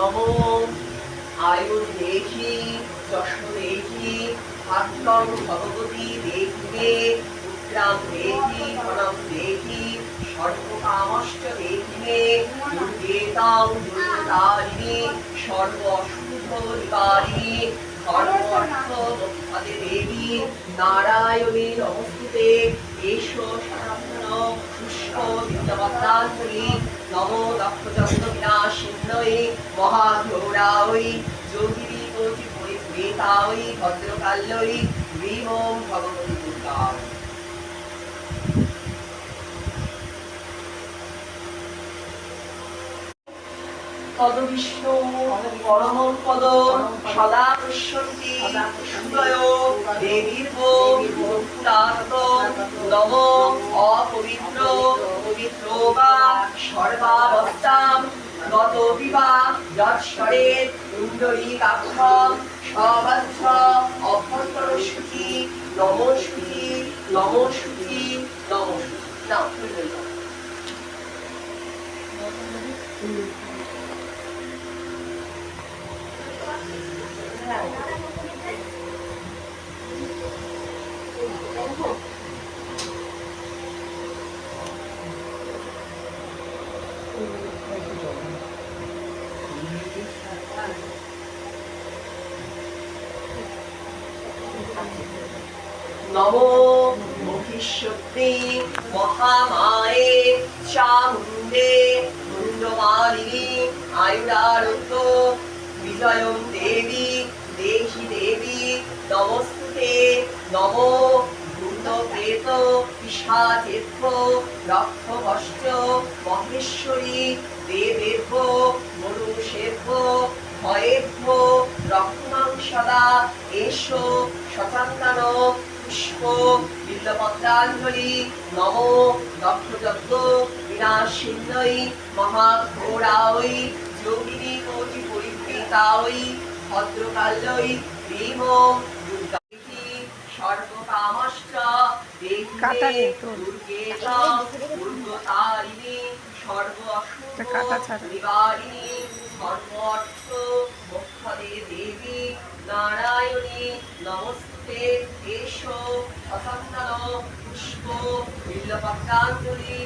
নমো আয়ুর্দেহি যশোদেহি আত্মং ভগবতী দেহি পুত্রাং দেহি ধনং দেহি সর্বকামশ্চ দেহি মে দুর্গেতাং দুর্গতারিণী সর্ব অশুভ নিবারিণী ধর্মার্থ মোক্ষদে দেবী নারায়ণী নমস্তুতে এষো সনাতন পুষ্প বিদ্যাবতাঞ্জলি নমো দক্ষযজ্ঞ বিনাশিন্নয়ে মহাঘোরায় যোগিনী কোটি পরিবেতায় ভদ্রকাল্যই হ্রিম ওম ভগবতী দুর্গা। পদ বিষ্ণু পরম পদ সদা পশ্যন্তি সুদয় দেবীর পুরাত নম অপবিত্র পবিত্র বা সর্বাবস্থাম গত বিবা যৎসরে কুণ্ডলীকাক্ষম সবচ্ছ অভ্যন্তর শুচি নমস্তুতি নমস্তুতি নমস্তুতি। নমো মহিষী মহামায়ে চামুণ্ডে মুণ্ডমালিনী আয়ুরারোগ্য বিজয়ং দেবী দেহি দেবী নমস্তুতে নমো ভূত প্রেত পিশাচেভ্য রক্ষভশ্চ মহেশ্বরী দেবেভ্য মনুষ্যেভ্য ভয়েভ্য রক্ষমাং সদা এষো শতাঙ্গান পুষ্প বিল্লপত্রাঞ্জলি নমো দক্ষযজ্ঞ বিনাশিন্নৈ মহাঘোরায় যোগিনী কোটি পরিবৃতায় ভদ্রকাল্যই হ্রিম ওম দুর্গা সর্বকামশ্চ দেহি দুর্গেতাং দুর্গতারিণী সর্ব অশুভ নিবারিণী ধর্মার্থ মোক্ষদে দেবী নারায়ণী নমস্তে এষো অসন্তান পুষ্প বিল্লপত্রাঞ্জলি